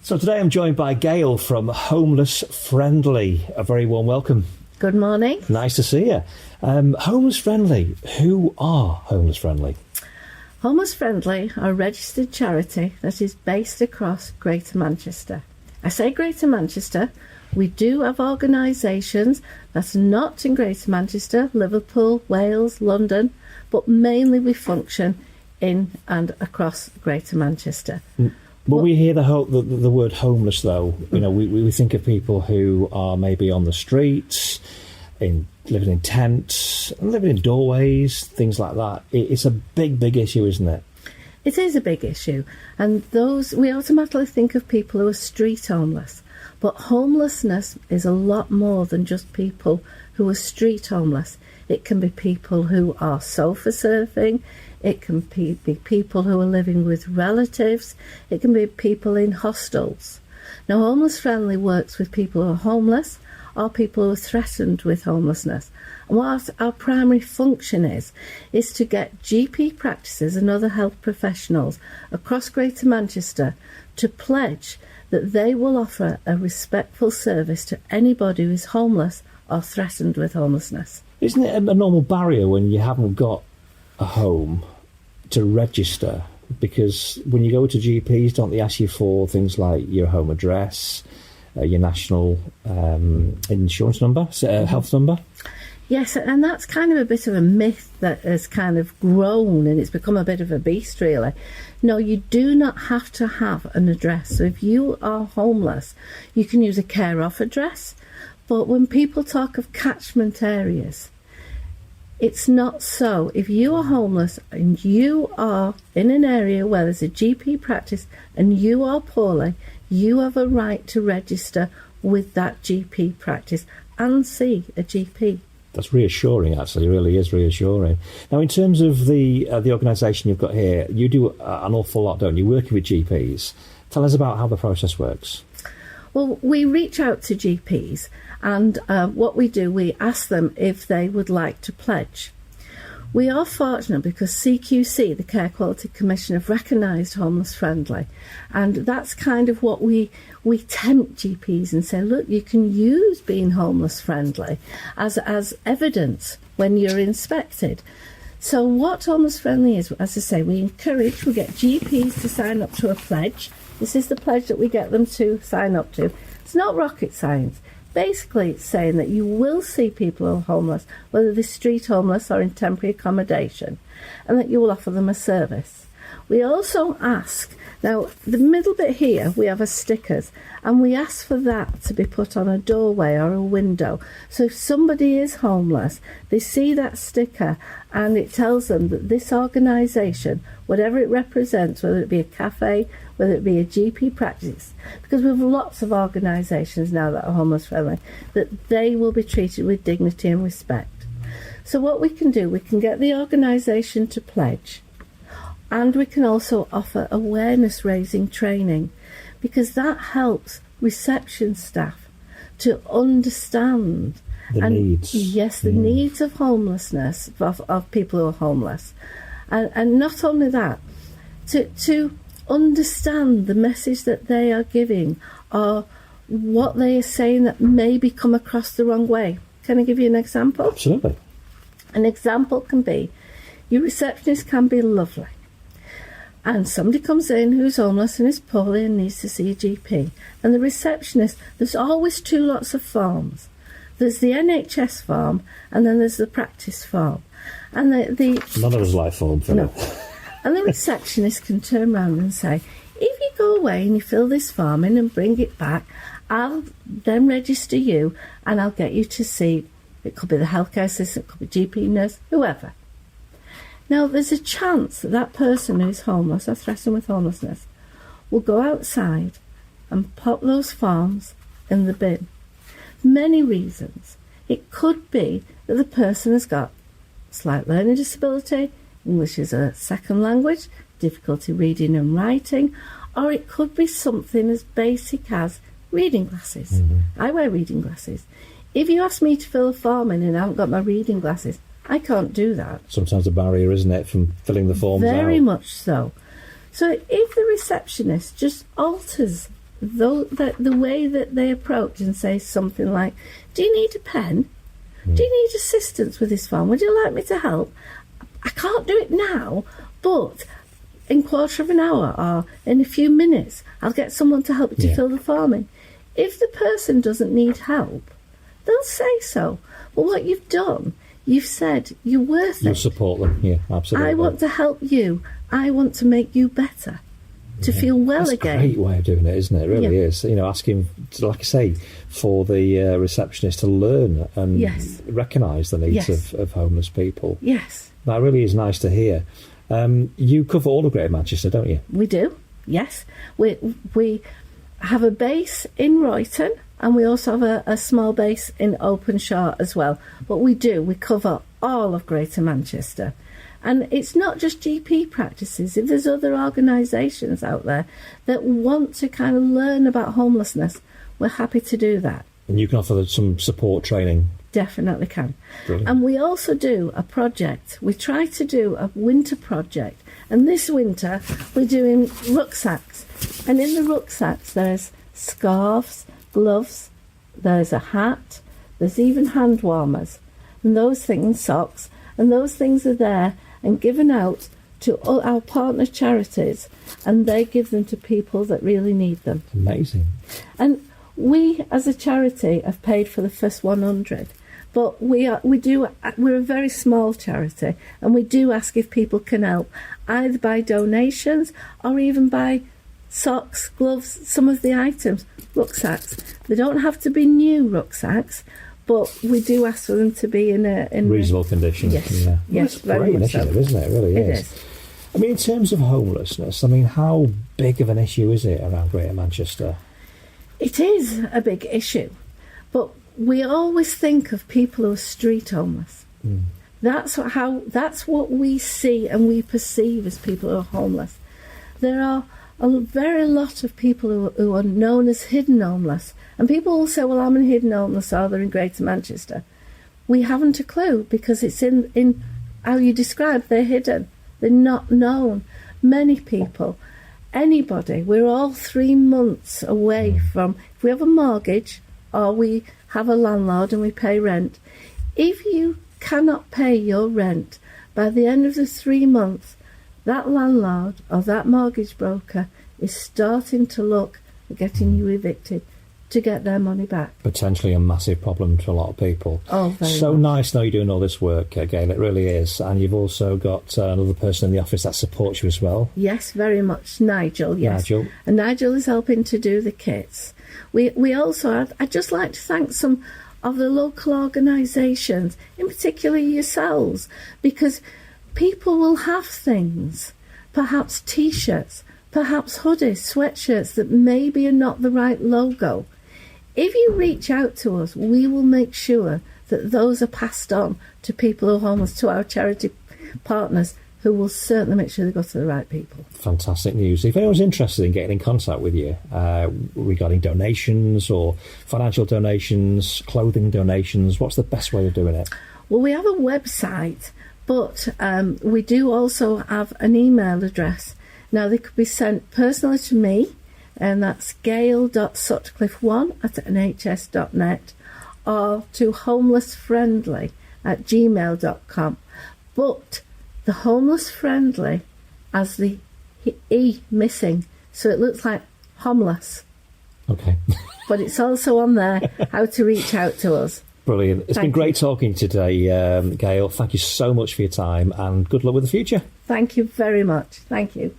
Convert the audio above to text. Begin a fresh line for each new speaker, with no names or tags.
So today I'm joined by Gail from Homeless Friendly. A very warm welcome.
Good morning.
Nice to see you. Homeless Friendly. Who are Homeless Friendly?
Homeless Friendly are a registered charity that is based across Greater Manchester. I say Greater Manchester. We do have organisations that's not in Greater Manchester, Liverpool, Wales, London, but mainly we function in and across Greater Manchester.
When we hear the word homeless, though, you know, we think of people who are maybe on the streets, living in tents, living in doorways, things like that. It's a big issue, isn't it?
It is a big issue, and we automatically think of people who are street homeless. But homelessness is a lot more than just people who are street homeless. It can be people who are sofa surfing. It can be people who are living with relatives. It can be people in hostels. Now, Homeless Friendly works with people who are homeless or people who are threatened with homelessness. And what our primary function is to get GP practices and other health professionals across Greater Manchester to pledge that they will offer a respectful service to anybody who is homeless or threatened with homelessness.
Isn't it a normal barrier when you haven't got a home to register? Because when you go to GPs, don't they ask you for things like your home address, your national insurance number, health number?
Yes, and that's kind of a bit of a myth that has kind of grown and it's become a bit of a beast, really. No, you do not have to have an address. So if you are homeless, you can use a care-off address. But when people talk of catchment areas, it's not so. If you are homeless and you are in an area where there's a GP practice and you are poorly, you have a right to register with that GP practice and see a GP.
That's reassuring, actually. It really is reassuring. Now, in terms of the organisation you've got here, you do an awful lot, don't you, working with GPs. Tell us about how the process works.
Well, we reach out to GPs and what we do, we ask them if they would like to pledge. We are fortunate because CQC, the Care Quality Commission, have recognised Homeless Friendly, and that's kind of what we tempt GPs and say, look, you can use being homeless friendly as evidence when you're inspected. So what Homeless Friendly is, as I say, we get GPs to sign up to a pledge. This is the pledge that we get them to sign up to. It's not rocket science. Basically, it's saying that you will see people who are homeless, whether they're street homeless or in temporary accommodation, and that you will offer them a service. We also ask, now the middle bit here, we have stickers, and we ask for that to be put on a doorway or a window. So if somebody is homeless, they see that sticker and it tells them that this organisation, whatever it represents, whether it be a cafe, whether it be a GP practice, because we have lots of organisations now that are homeless friendly, that they will be treated with dignity and respect. So what we can do, we can get the organisation to pledge, and we can also offer awareness raising training, because that helps reception staff to understand
the needs.
Yes, the needs of homelessness, of people who are homeless. And not only that, to understand the message that they are giving or what they are saying that maybe come across the wrong way. Can I give you an example?
Absolutely.
An example can be, your receptionist can be lovely, and somebody comes in who's homeless and is poorly and needs to see a GP, and the receptionist, there's always two lots of forms. There's the NHS form and then there's the practice form. And
none of us like form, Philip.
No. And the receptionist can turn around and say, if you go away and you fill this form in and bring it back, I'll then register you and I'll get you to see, it could be the healthcare assistant, it could be GP nurse, whoever. Now, there's a chance that that person who's homeless or threatened with homelessness will go outside and pop those forms in the bin. Many reasons. It could be that the person has got slight learning disability, English is a second language, difficulty reading and writing, or it could be something as basic as reading glasses. Mm-hmm. I wear reading glasses. If you ask me to fill a form in and I haven't got my reading glasses, I can't do that.
Sometimes a barrier, isn't it, from filling the forms out?
Very much so. So if the receptionist just alters the way that they approach and say something like, do you need a pen? Do you need assistance with this form? Would you like me to help? I can't do it now, but in quarter of an hour or in a few minutes, I'll get someone to help you to fill the form in. If the person doesn't need help, they'll say so. But what you've done, you've said you're worth it.
You'll support them, yeah, absolutely.
I want to help you. I want to make you better, to feel well
That's
again.
That's a great way of doing it, isn't it? It really is. You know, asking, like I say, for the receptionist to learn and recognise the needs of homeless people.
Yes.
That really is nice to hear. You cover all of Greater Manchester, don't you?
We do, yes. We have a base in Royton, and we also have a small base in Openshaw as well. But we cover all of Greater Manchester. And it's not just GP practices. If there's other organisations out there that want to kind of learn about homelessness, we're happy to do that.
And you can offer some support training.
Definitely can.
Brilliant.
And we also do a project. We try to do a winter project. And this winter, we're doing rucksacks. And in the rucksacks, there's scarves, gloves, there's a hat, there's even hand warmers. And those things, socks, and those things are there and given out to all our partner charities, and they give them to people that really need them.
Amazing.
And we, as a charity, have paid for the first 100, but we're a very small charity, and we do ask if people can help, either by donations or even by socks, gloves, some of the items, rucksacks. They don't have to be new rucksacks, but we do ask for them to be in
reasonable condition.
Yes,
yeah.
yes,
That's a great initiative, isn't it? It really is.
It is.
I mean, in terms of homelessness, I mean, how big of an issue is it around Greater Manchester?
It is a big issue, but we always think of people who are street homeless. That's what we see and we perceive as people who are homeless. There are a very lot of people who are known as hidden homeless, and people will say, well, I'm in hidden homeless, or they're in Greater Manchester. We haven't a clue, because it's in how you describe, they're hidden. They're not known. Many people, anybody, we're all 3 months away from, if we have a mortgage or we have a landlord and we pay rent, if you cannot pay your rent by the end of the 3 months, that landlord or that mortgage broker is starting to look at getting you evicted to get their money back.
Potentially a massive problem to a lot of people.
Oh, very
so
much.
Nice to know you're doing all this work, Gail, it really is. And you've also got another person in the office that supports you as well.
Yes, very much. Nigel, yes.
Nigel.
And Nigel is helping to do the kits. We also, I'd just like to thank some of the local organisations, in particular yourselves, because people will have things, perhaps T-shirts, perhaps hoodies, sweatshirts that maybe are not the right logo. If you reach out to us, we will make sure that those are passed on to people who are homeless, to our charity partners, who will certainly make sure they go to the right people.
Fantastic news. If anyone's interested in getting in contact with you regarding donations or financial donations, clothing donations, what's the best way of doing it?
Well, we have a website, but we do also have an email address. Now, they could be sent personally to me, and that's gail.sutcliffe1@nhs.net, or to homelessfriendly@gmail.com. But the homeless friendly has the E missing, so it looks like homeless.
Okay.
But it's also on there how to reach out to us.
Brilliant. It's been great talking today, Gail. Thank you so much for your time, and good luck with the future.
Thank you very much. Thank you.